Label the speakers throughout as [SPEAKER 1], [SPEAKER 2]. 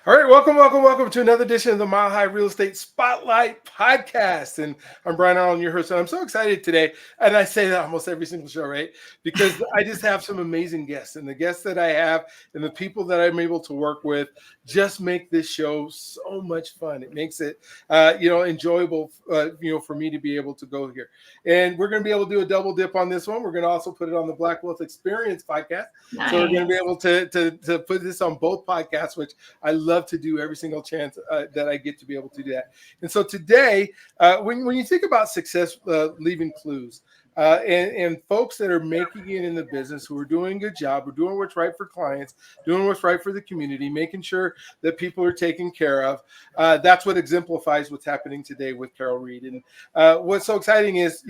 [SPEAKER 1] All right, welcome to another edition of the Mile High Real Estate Spotlight Podcast. And I'm Brian Arnold, your host. And I'm so excited today. And I say that almost every single show, right? Because I just have some amazing guests. And the guests that I have and the people that I'm able to work with just make this show so much fun. It makes it, enjoyable, for me to be able to go here. And we're going to be able to do a double dip on this one. We're going to also put it on the Black Wealth Experience podcast.
[SPEAKER 2] Nice.
[SPEAKER 1] So we're going to be able to put this on both podcasts, which I love to do every single chance that I get to be able to do that. And so today, when you think about success, leaving clues, and folks that are making it in the business, who are doing a good job, who are doing what's right for clients, doing what's right for the community, making sure that people are taken care of, that's what exemplifies what's happening today with Carol Rhead. And what's so exciting is,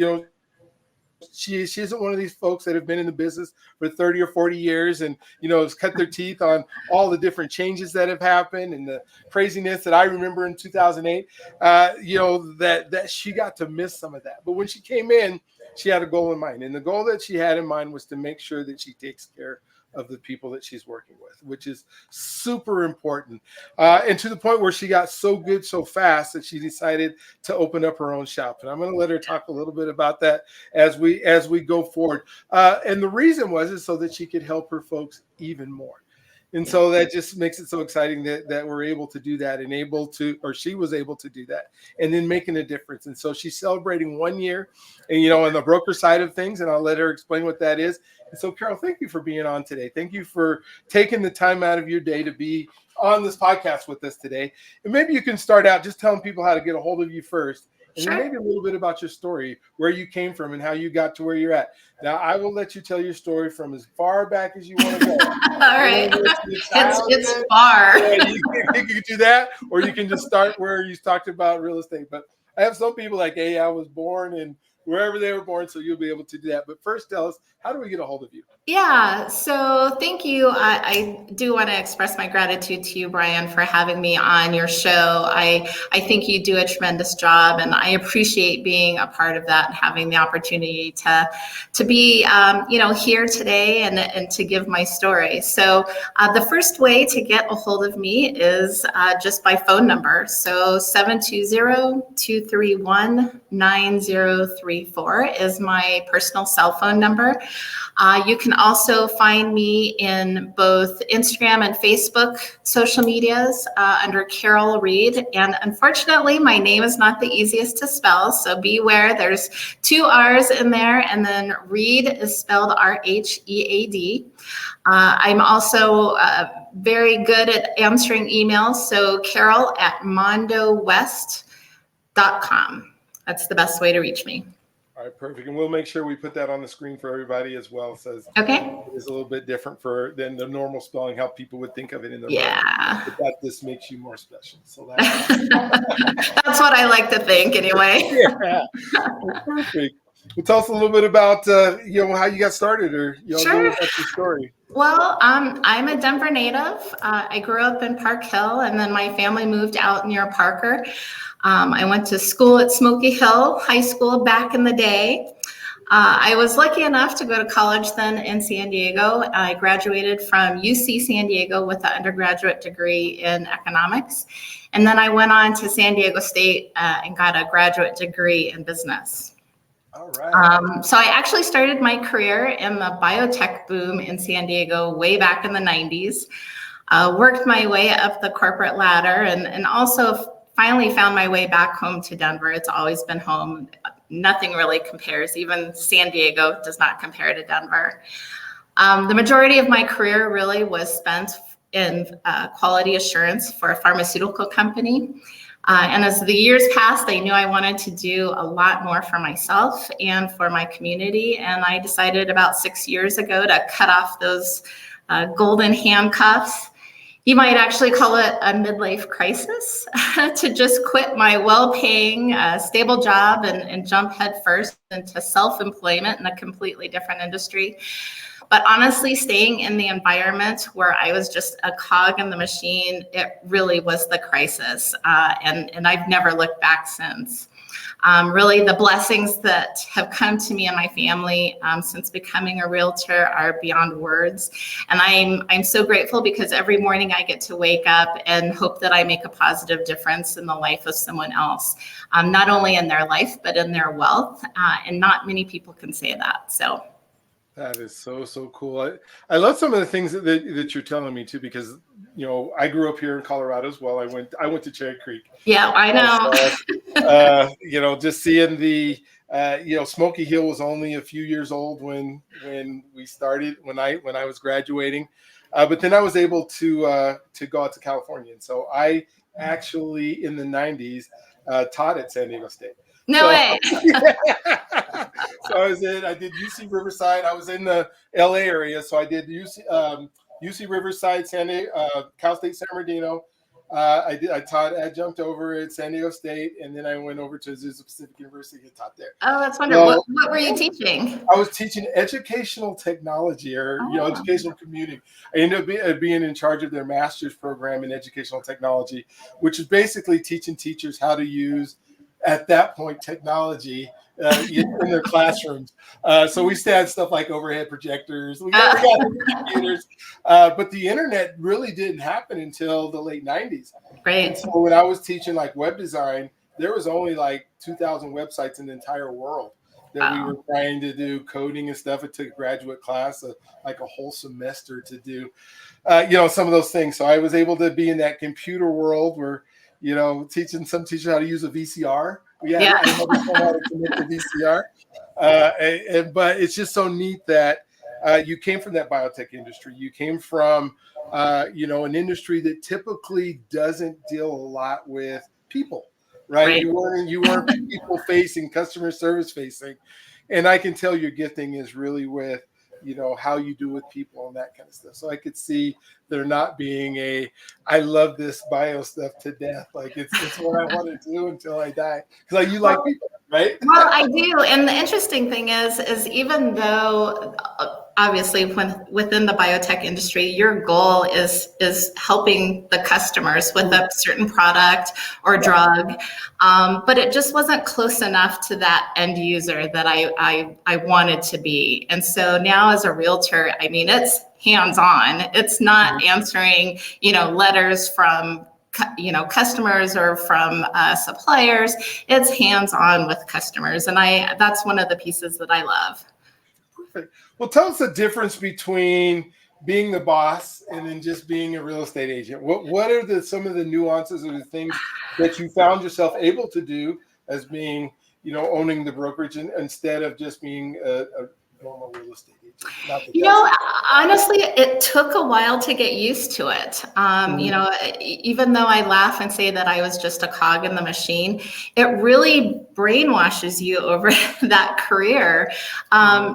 [SPEAKER 1] she isn't one of these folks that have been in the business for 30 or 40 years and, has cut their teeth on all the different changes that have happened and the craziness that I remember in 2008, that she got to miss some of that. But when she came in, she had a goal in mind. And the goal that she had in mind was to make sure that she takes care of the people that she's working with, which is super important. And to the point where she got so good so fast that she decided to open up her own shop. And I'm going to let her talk a little bit about that as we go forward. And the reason is so that she could help her folks even more. And so that just makes it so exciting that we're able to do that and she was able to do that and then making a difference. And so she's celebrating 1 year and, on the broker side of things, and I'll let her explain what that is. And so, Carol, thank you for being on today. Thank you for taking the time out of your day to be on this podcast with us today. And maybe you can start out just telling people how to get a hold of you first. And
[SPEAKER 2] Sure.
[SPEAKER 1] then maybe a little bit about your story, where you came from and how you got to where you're at. Now, I will let you tell your story from as far back as you want to go.
[SPEAKER 2] All right. It's far.
[SPEAKER 1] Yeah, you can do that, or you can just start where you talked about real estate. But I have some people like, hey, I was born in wherever they were born, so you'll be able to do that. But first, tell us, how do we get a hold of you?
[SPEAKER 2] Yeah, so thank you. I do want to express my gratitude to you, Brian, for having me on your show. I think you do a tremendous job, and I appreciate being a part of that and having the opportunity to be here today and to give my story. So the first way to get a hold of me is just by phone number. So 720-231-9034 is my personal cell phone number. You can also find me in both Instagram and Facebook social medias under Carol Rhead. And unfortunately, my name is not the easiest to spell, so beware. There's 2 R's in there, and then Rhead is spelled R-H-E-A-D. I'm also very good at answering emails, so carol@mondowest.com. That's the best way to reach me.
[SPEAKER 1] All right, perfect. And we'll make sure we put that on the screen for everybody as well. It says
[SPEAKER 2] Okay.
[SPEAKER 1] It is a little bit different than the normal spelling, how people would think of it in their
[SPEAKER 2] Yeah.
[SPEAKER 1] mind. But that just makes you more special. So that's
[SPEAKER 2] that's what I like to think anyway.
[SPEAKER 1] Yeah. Well, perfect. Well, tell us a little bit about how you got started, or
[SPEAKER 2] Sure.
[SPEAKER 1] that's your story.
[SPEAKER 2] Well, I'm a Denver native. I grew up in Park Hill, and then my family moved out near Parker. I went to school at Smoky Hill High School back in the day. I was lucky enough to go to college then in San Diego. I graduated from UC San Diego with an undergraduate degree in economics. And then I went on to San Diego State and got a graduate degree in business.
[SPEAKER 1] All right.
[SPEAKER 2] So I actually started my career in the biotech boom in San Diego way back in the 90s. Worked my way up the corporate ladder and also finally found my way back home to Denver. It's always been home. Nothing really compares. Even San Diego does not compare to Denver. The majority of my career really was spent in quality assurance for a pharmaceutical company. And as the years passed, I knew I wanted to do a lot more for myself and for my community. And I decided about 6 years ago to cut off those golden handcuffs. You might actually call it a midlife crisis, to just quit my well-paying, stable job and jump headfirst into self-employment in a completely different industry. But honestly, staying in the environment where I was just a cog in the machine, it really was the crisis. And I've never looked back since. Really, the blessings that have come to me and my family since becoming a realtor are beyond words. And I'm so grateful because every morning I get to wake up and hope that I make a positive difference in the life of someone else, not only in their life, but in their wealth. And not many people can say that. So.
[SPEAKER 1] That is so, so cool. I love some of the things that you're telling me too, because, I grew up here in Colorado as well. I went to Cherry Creek.
[SPEAKER 2] Yeah, I know.
[SPEAKER 1] Just seeing Smoky Hill was only a few years old when we started, when I was graduating. But then I was able to go out to California. And so I actually, in the 90s, taught at San Diego State.
[SPEAKER 2] No way.
[SPEAKER 1] So I did UC Riverside. I was in the LA area. So I did UC Riverside, Cal State San Bernardino. I taught adjunct over at San Diego State, and then I went over to Azusa Pacific University and taught there.
[SPEAKER 2] Oh, that's wonderful. So, what were you teaching?
[SPEAKER 1] I was teaching educational technology, or educational commuting. I ended up being in charge of their master's program in educational technology, which is basically teaching teachers how to use, at that point, technology in their classrooms. So we still had stuff like overhead projectors. We got computers, but the internet really didn't happen until the late 90s.
[SPEAKER 2] Right.
[SPEAKER 1] And so when I was teaching like web design, there was only like 2,000 websites in the entire world that we were trying to do coding and stuff. It took a graduate class, like a whole semester to do, some of those things. So I was able to be in that computer world where, teaching some teachers how to use a VCR. I how to connect the VCR. But it's just so neat that you came from that biotech industry. You came from, an industry that typically doesn't deal a lot with people, right? You weren't people facing, customer service facing. And I can tell your gifting is really with, how you do with people and that kind of stuff. So I could see there not being I love this bio stuff to death. Like it's what I want to do until I die. Because you like people, right?
[SPEAKER 2] Well, I do. And the interesting thing is even though obviously within the biotech industry, your goal is helping the customers with a certain product or drug, but it just wasn't close enough to that end user that I wanted to be. And so now as a realtor, it's hands-on. It's not answering, letters from customers or from suppliers. It's hands-on with customers. And that's one of the pieces that I love.
[SPEAKER 1] Perfect. Well, tell us the difference between being the boss and then just being a real estate agent. What are some of the nuances or the things that you found yourself able to do as being, owning the brokerage instead of just being a normal real estate agent?
[SPEAKER 2] Honestly, it took a while to get used to it. Even though I laugh and say that I was just a cog in the machine, it really brainwashes you over that career,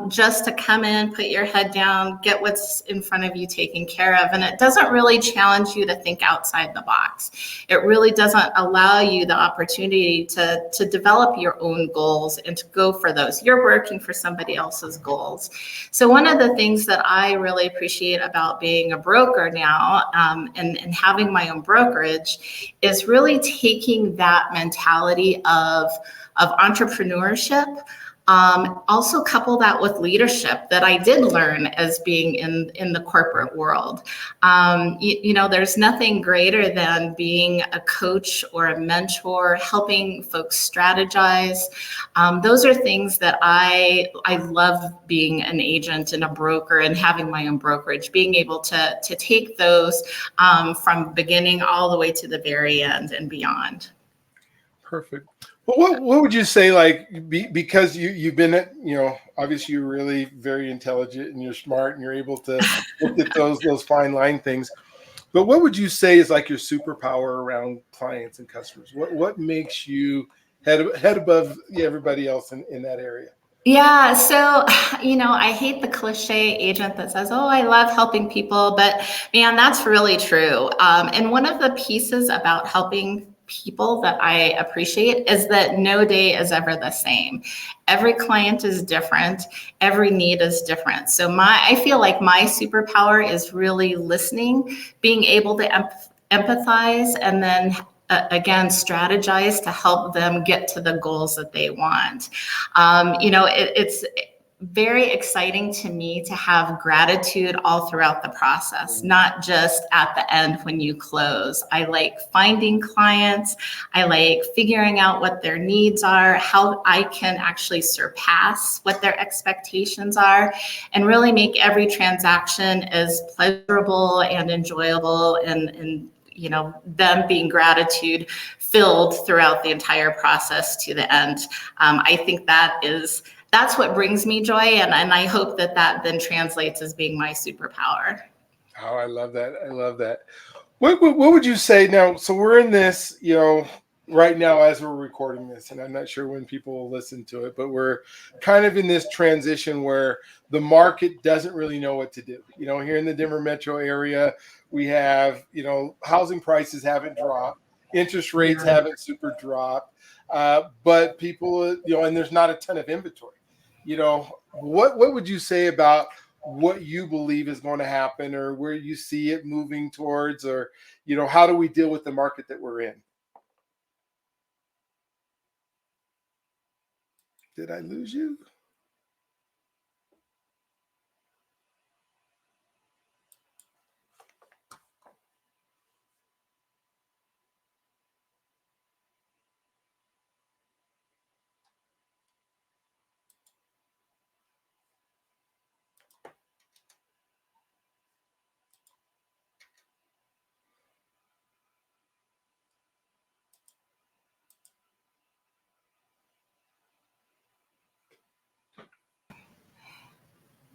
[SPEAKER 2] just to come in, put your head down, get what's in front of you taken care of. And it doesn't really challenge you to think outside the box. It really doesn't allow you the opportunity to develop your own goals and to go for those. You're working for somebody else's goals. So one of the things that I really appreciate about being a broker now, and having my own brokerage, is really taking that mentality of entrepreneurship. Also couple that with leadership that I did learn as being in the corporate world. There's nothing greater than being a coach or a mentor, helping folks strategize. Those are things that I love being an agent and a broker and having my own brokerage, being able to take those from beginning all the way to the very end and beyond.
[SPEAKER 1] Perfect. Well, what would you say, because you've been obviously you're really very intelligent and you're smart and you're able to look at those fine line things, but what would you say is like your superpower around clients and customers? What makes you head above everybody else in that area?
[SPEAKER 2] Yeah. So, I hate the cliche agent that says, oh, I love helping people, but man, that's really true. And one of the pieces about helping people that I appreciate is that no day is ever the same. Every client is different. Every need is different. So I feel like my superpower is really listening, being able to empathize, and then again, strategize to help them get to the goals that they want. It's very exciting to me to have gratitude all throughout the process, not just at the end when you close. I like finding clients. I like figuring out what their needs are, how I can actually surpass what their expectations are, and really make every transaction as pleasurable and enjoyable and them being gratitude filled throughout the entire process to the end. I think that's what brings me joy, and I hope that then translates as being my superpower.
[SPEAKER 1] Oh, I love that. I love that. What would you say now? So we're in this, right now as we're recording this, and I'm not sure when people will listen to it, but we're kind of in this transition where the market doesn't really know what to do. Here in the Denver metro area, we have, housing prices haven't dropped, interest rates haven't super dropped, but people, and there's not a ton of inventory. What would you say about what you believe is going to happen, or where you see it moving towards, or how do we deal with the market that we're in? Did I lose you?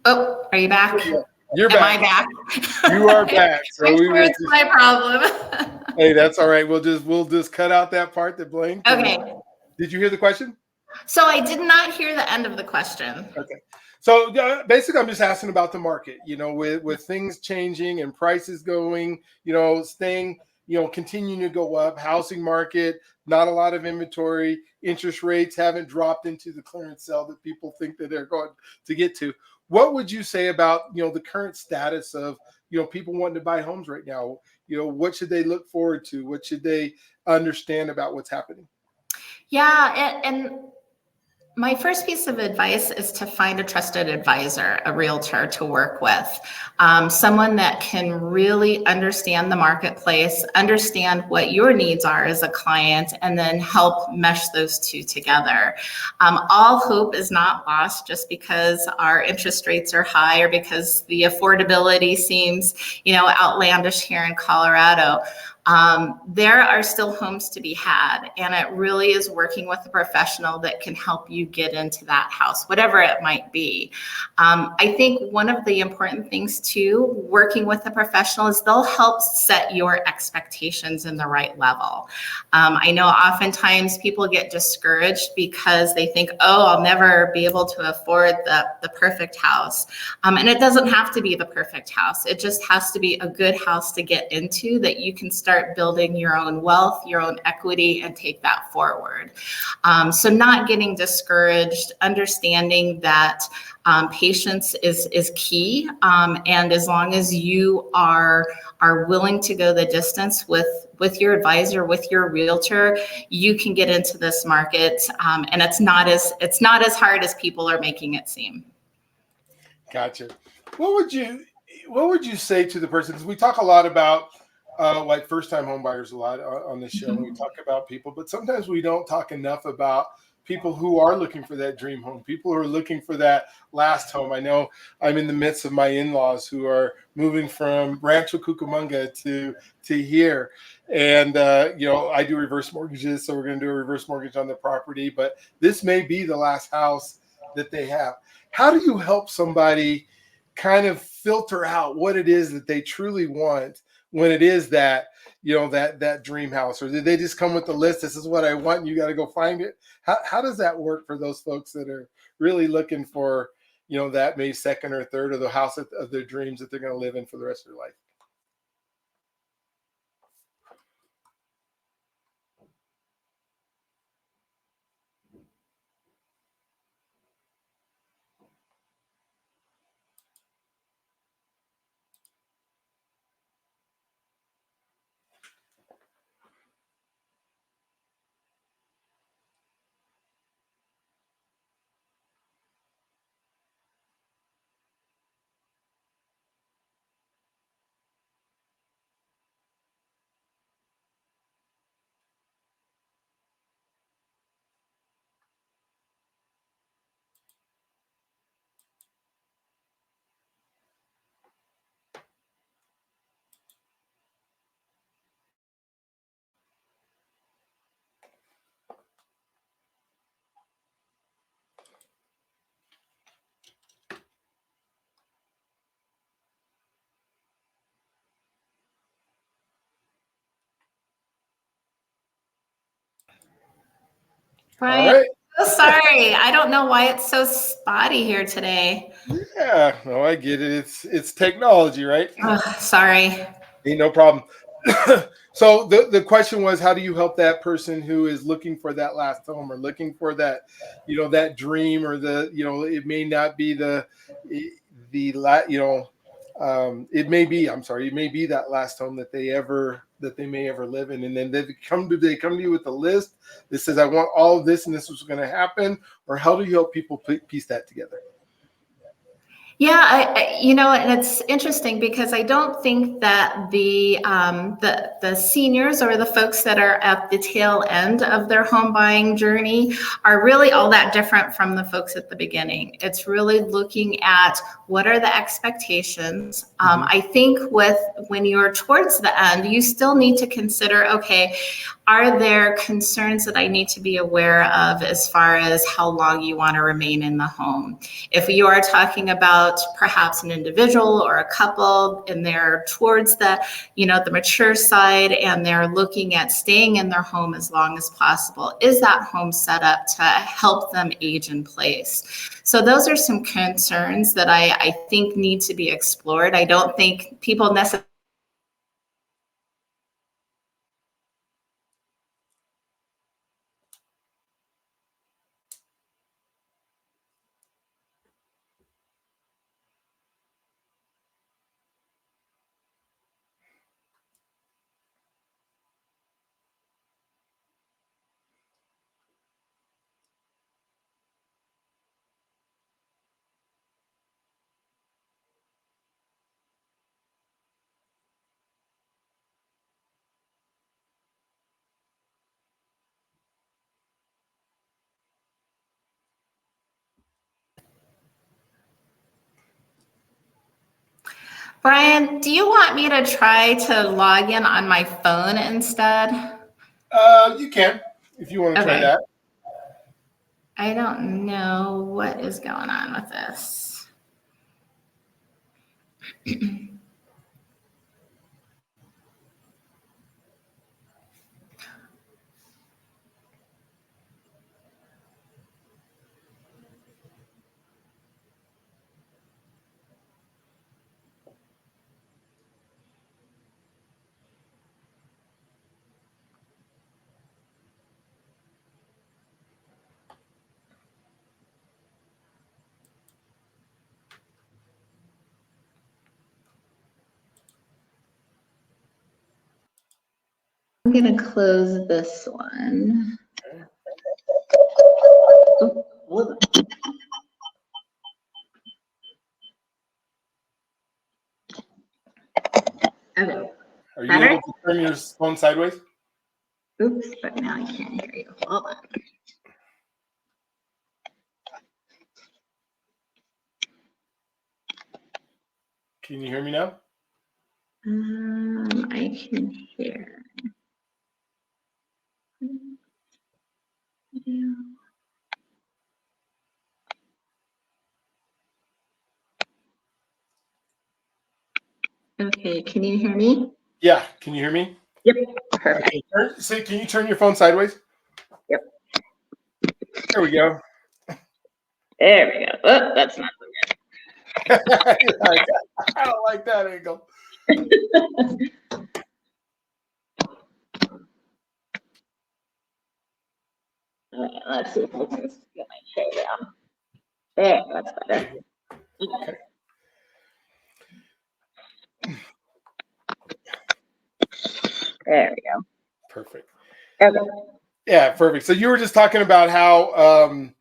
[SPEAKER 2] Oh, are you back?
[SPEAKER 1] You're
[SPEAKER 2] Am
[SPEAKER 1] back.
[SPEAKER 2] I back?
[SPEAKER 1] You are back. So
[SPEAKER 2] I'm sure it's my problem.
[SPEAKER 1] Hey, that's all right. We'll just cut out that part that blanked.
[SPEAKER 2] Okay.
[SPEAKER 1] Did you hear the question?
[SPEAKER 2] So I did not hear the end of the question.
[SPEAKER 1] Okay. So basically, I'm just asking about the market. With things changing and prices going, staying, continuing to go up. Housing market, not a lot of inventory. Interest rates haven't dropped into the clearance sale that people think that they're going to get to. What would you say about the current status of people wanting to buy homes right now? What should they look forward to? What should they understand about what's happening?
[SPEAKER 2] Yeah, and my first piece of advice is to find a trusted advisor, a realtor to work with, someone that can really understand the marketplace, understand what your needs are as a client, and then help mesh those two together. All hope is not lost just because our interest rates are high or because the affordability seems, outlandish here in Colorado. There are still homes to be had, and it really is working with a professional that can help you get into that house, whatever it might be. I think one of the important things too, working with a professional, is they'll help set your expectations in the right level. I know oftentimes people get discouraged because they think, oh, I'll never be able to afford the perfect house. And it doesn't have to be the perfect house. It just has to be a good house to get into that you can start building your own wealth, your own equity, and take that forward. So not getting discouraged, understanding that patience is key. And as long as you are willing to go the distance with your advisor, with your realtor, you can get into this market. And it's not as hard as people are making it seem.
[SPEAKER 1] Gotcha. What would you say to the person? Because we talk a lot about like first-time home buyers a lot on this show.
[SPEAKER 2] Mm-hmm.
[SPEAKER 1] We talk about people, but sometimes we don't talk enough about people who are looking for that dream home, people who are looking for that last home. I know I'm in the midst of my in-laws who are moving from Rancho Cucamonga to here. And, I do reverse mortgages, so we're going to do a reverse mortgage on the property, but this may be the last house that they have. How do you help somebody kind of filter out what it is that they truly want when it is that, that dream house? Or did they just come with the list? This is what I want, and you got to go find it. How does that work for those folks that are really looking for, that maybe second or third, or the house of their dreams that they're going to live in for the rest of their life? All
[SPEAKER 2] Brian,
[SPEAKER 1] right.
[SPEAKER 2] I'm so sorry. I don't know why it's so spotty here today.
[SPEAKER 1] Yeah, no, I get it. It's technology, right?
[SPEAKER 2] Oh, sorry.
[SPEAKER 1] Ain't no problem. So the question was, how do you help that person who is looking for that last home or looking for that, that dream, or it may not be it may be, I'm sorry, it may be that last home that they may ever live in, and then they come to you with a list that says, I want all of this and this was going to happen, or how do you help people piece that together?
[SPEAKER 2] Yeah, and it's interesting because I don't think that the seniors or the folks that are at the tail end of their home buying journey are really all that different from the folks at the beginning. It's really looking at what are the expectations. I think when you're towards the end, you still need to consider, okay, are there concerns that I need to be aware of as far as how long you want to remain in the home? If you are talking about perhaps an individual or a couple and they're towards the mature side and they're looking at staying in their home as long as possible, is that home set up to help them age in place? So those are some concerns that I think need to be explored. I don't think people necessarily Brian, do you want me to try to log in on my phone instead?
[SPEAKER 1] You can, if you want to try
[SPEAKER 2] Okay.
[SPEAKER 1] that.
[SPEAKER 2] I don't know what is going on with this. I'm going to close this one. Oh, hold on. Okay.
[SPEAKER 1] Are you
[SPEAKER 2] Better?
[SPEAKER 1] able to turn your phone sideways?
[SPEAKER 2] Oops, but now I can't hear you. Hold on.
[SPEAKER 1] Can you hear me now?
[SPEAKER 2] I can hear. Okay, can you hear me?
[SPEAKER 1] Yeah, can you hear me?
[SPEAKER 2] Yep, perfect.
[SPEAKER 1] Okay, can you turn your phone sideways?
[SPEAKER 2] Yep.
[SPEAKER 1] There we go.
[SPEAKER 2] There we go. Oh, that's not so
[SPEAKER 1] I don't like that angle.
[SPEAKER 2] Let's see if I can get my chair down. There, that's better.
[SPEAKER 1] Okay.
[SPEAKER 2] There we go.
[SPEAKER 1] Perfect.
[SPEAKER 2] Okay.
[SPEAKER 1] Yeah, perfect. So you were just talking about how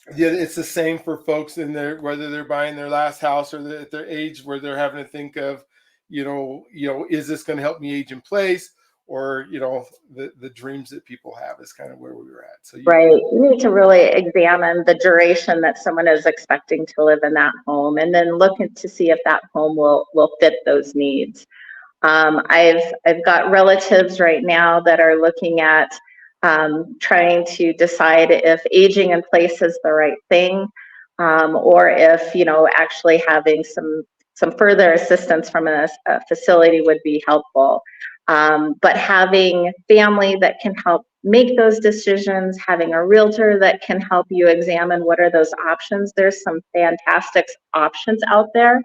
[SPEAKER 1] it's the same for folks in their, whether they're buying their last house or at their age where they're having to think of, is this going to help me age in place? Or, the dreams that people have is kind of where we were at. So
[SPEAKER 3] right. You need to really examine the duration that someone is expecting to live in that home, and then look to see if that home will fit those needs. I've got relatives right now that are looking at trying to decide if aging in place is the right thing, or if actually having some further assistance from a facility would be helpful. But having family that can help make those decisions, having a realtor that can help you examine what are those options. There's some fantastic options out there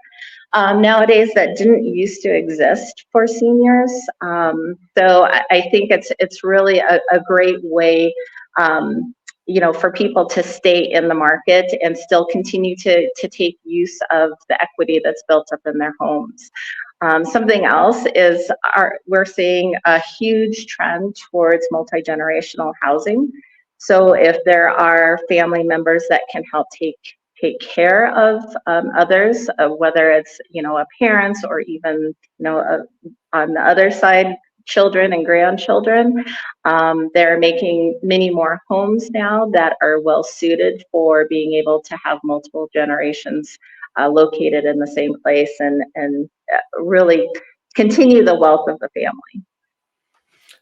[SPEAKER 3] nowadays that didn't used to exist for seniors. So I think it's really a great way, for people to stay in the market and still continue to take use of the equity that's built up in their homes. Something else is we're seeing a huge trend towards multi-generational housing. So if there are family members that can help take care of others, whether it's, a parents or even, on the other side, children and grandchildren, they're making many more homes now that are well suited for being able to have multiple generations located in the same place and really continue the wealth of the family.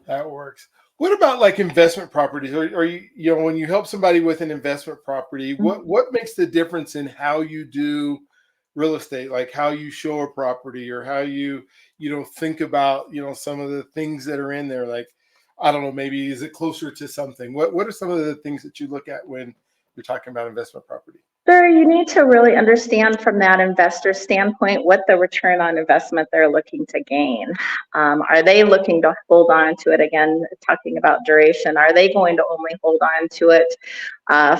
[SPEAKER 1] That works. What about like investment properties? Or you when you help somebody with an investment property, what makes the difference in how you do real estate, like how you show a property or how you think about, some of the things that are in there? Like, I don't know, maybe is it closer to something? What are some of the things that you look at when you're talking about investment property?
[SPEAKER 3] Sure, you need to really understand from that investor standpoint what the return on investment they're looking to gain. Are they looking to hold on to it? Again, talking about duration, are they going to only hold on to it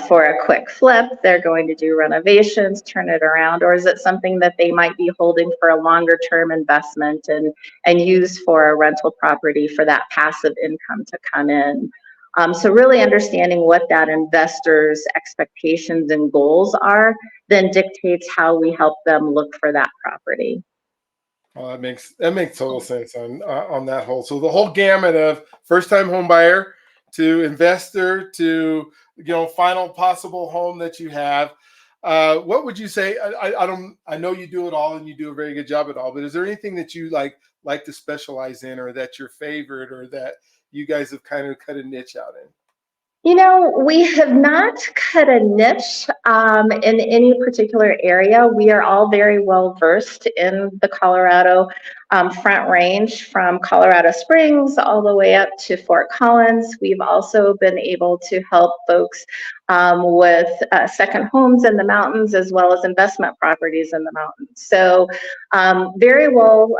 [SPEAKER 3] for a quick flip? They're going to do renovations, turn it around, or is it something that they might be holding for a longer term investment and use for a rental property for that passive income to come in? So really understanding what that investor's expectations and goals are then dictates how we help them look for that property.
[SPEAKER 1] Well, that makes total sense on that whole. So the whole gamut of first time home buyer to investor to final possible home that you have. What would you say? I know you do it all and you do a very good job at all, but is there anything that you like to specialize in, or that's your favorite, or that you guys have kind of cut a niche out in?
[SPEAKER 3] We have not cut a niche in any particular area. We are all very well versed in the Colorado Front Range, from Colorado Springs all the way up to Fort Collins. We've also been able to help folks with second homes in the mountains, as well as investment properties in the mountains. So very well,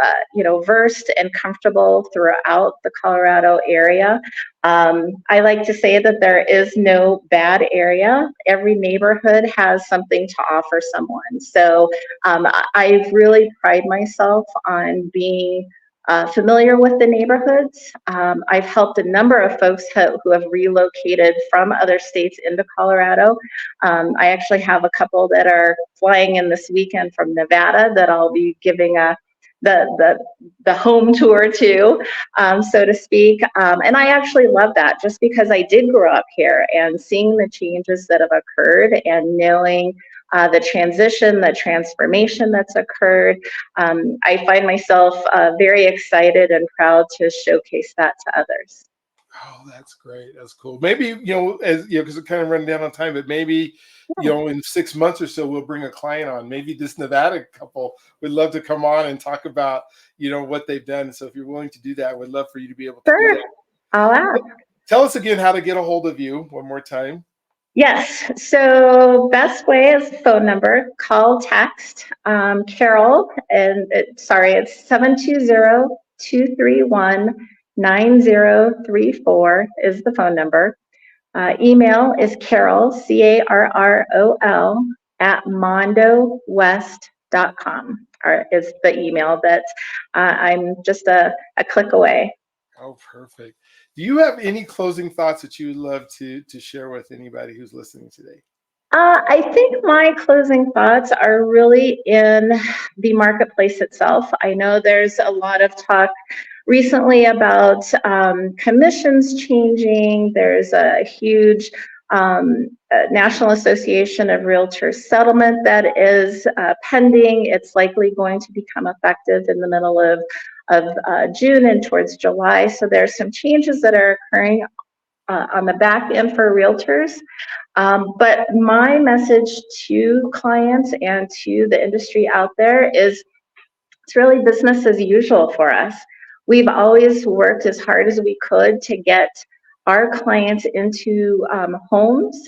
[SPEAKER 3] versed and comfortable throughout the Colorado area. I like to say that there is no bad area. Every neighborhood has something to offer someone. So I really pride myself on being familiar with the neighborhoods. I've helped a number of folks who have relocated from other states into Colorado. I actually have a couple that are flying in this weekend from Nevada that I'll be giving the home tour to, so to speak. And I actually love that, just because I did grow up here, and seeing the changes that have occurred and knowing the transition, the transformation that's occurred. I find myself very excited and proud to showcase that to others.
[SPEAKER 1] Oh, that's great. That's cool. Maybe, because we're kind of running down on time, but maybe, in 6 months or so, we'll bring a client on. Maybe this Nevada couple would love to come on and talk about, what they've done. So if you're willing to do that, we'd love for you to be able to do that.
[SPEAKER 3] I'll ask.
[SPEAKER 1] Tell us again how to get a hold of you one more time.
[SPEAKER 3] Yes, so best way is phone number, call, text, Carol, and it's 720-231-9034 is the phone number. Email is Carol, Carrol, @mondowest.com, is the email that I'm just a click away.
[SPEAKER 1] Oh, perfect. Do you have any closing thoughts that you would love to share with anybody who's listening today?
[SPEAKER 3] I think my closing thoughts are really in the marketplace itself. I know there's a lot of talk recently about commissions changing. There's a huge National Association of Realtors settlement that is pending. It's likely going to become effective in the middle of June and towards July. So there's some changes that are occurring on the back end for realtors. But my message to clients and to the industry out there is it's really business as usual for us. We've always worked as hard as we could to get our clients into homes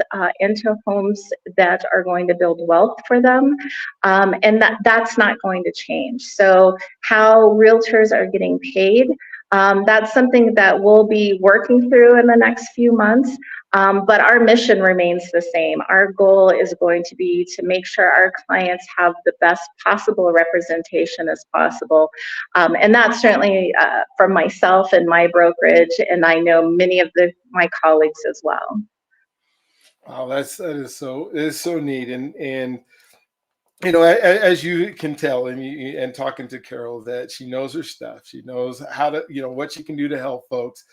[SPEAKER 3] that are going to build wealth for them. And that's not going to change. So how realtors are getting paid, that's something that we'll be working through in the next few months. But our mission remains the same. Our goal is going to be to make sure our clients have the best possible representation as possible. And that's certainly from myself and my brokerage, and I know many of my colleagues as well.
[SPEAKER 1] Wow, it is so neat. And you know, as you can tell, and talking to Carol, that she knows her stuff. She knows how to, you know, what she can do to help folks.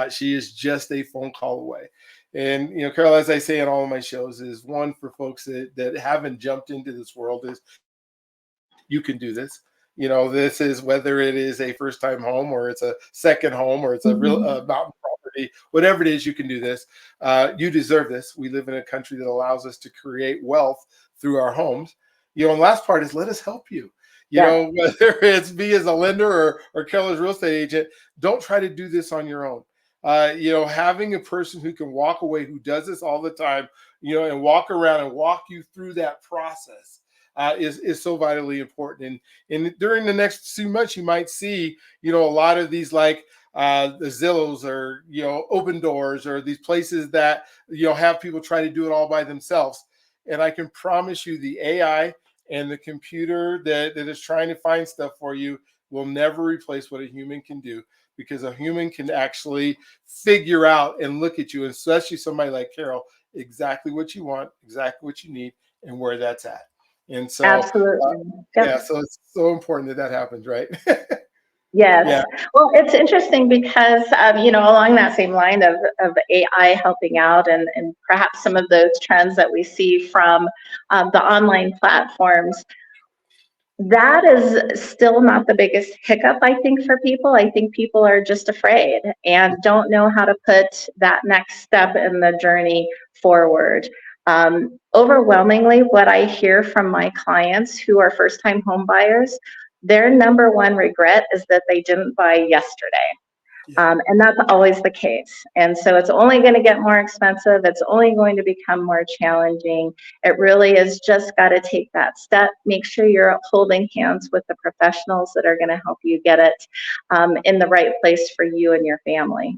[SPEAKER 1] She is just a phone call away. And you know, Carol, as I say in all of my shows, is one for folks that haven't jumped into this world, is you can do this. You know, this is whether it is a first time home, or it's a second home, or it's a real mountain property, whatever it is, you can do this. You deserve this. We live in a country that allows us to create wealth through our homes. You know, and last part is let us help you. You know, whether it's me as a lender or Keller's real estate agent, don't try to do this on your own. You know, having a person who can walk away, who does this all the time, you know, and walk around and walk you through that process is so vitally important. And during the next few months, you might see, you know, a lot of these like the Zillows, or, you know, Open Doors, or these places that, you know, have people try to do it all by themselves. And I can promise you the AI and the computer that is trying to find stuff for you will never replace what a human can do, because a human can actually figure out and look at you, especially somebody like Carol, exactly what you want, exactly what you need, and where that's at. And so,
[SPEAKER 3] Absolutely.
[SPEAKER 1] yeah, so it's so important that that happens, right?
[SPEAKER 3] Yes.
[SPEAKER 1] Yeah.
[SPEAKER 3] Well, it's interesting because, you know, along that same line of AI helping out, and perhaps some of those trends that we see from the online platforms, that is still not the biggest hiccup, I think, for people. I think people are just afraid and don't know how to put that next step in the journey forward. Overwhelmingly, what I hear from my clients who are first-time home buyers, their number one regret is that they didn't buy yesterday.
[SPEAKER 1] Yeah.
[SPEAKER 3] And that's always the case. And so it's only going to get more expensive. It's only going to become more challenging. It really is just got to take that step. Make sure you're holding hands with the professionals that are going to help you get it in the right place for you and your family.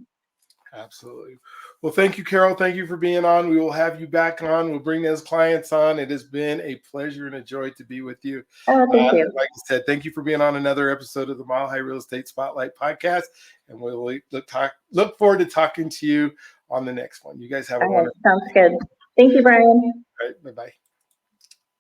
[SPEAKER 1] Absolutely. Well, thank you, Carol. Thank you for being on. We will have you back on. We'll bring those clients on. It has been a pleasure and a joy to be with you.
[SPEAKER 3] Oh, thank you.
[SPEAKER 1] Like I said, thank you for being on another episode of the Mile High Real Estate Spotlight podcast. And we'll look forward to talking to you on the next one. You guys have a wonderful
[SPEAKER 3] Sounds good. Thank you, Brian.
[SPEAKER 1] day. All right, bye-bye.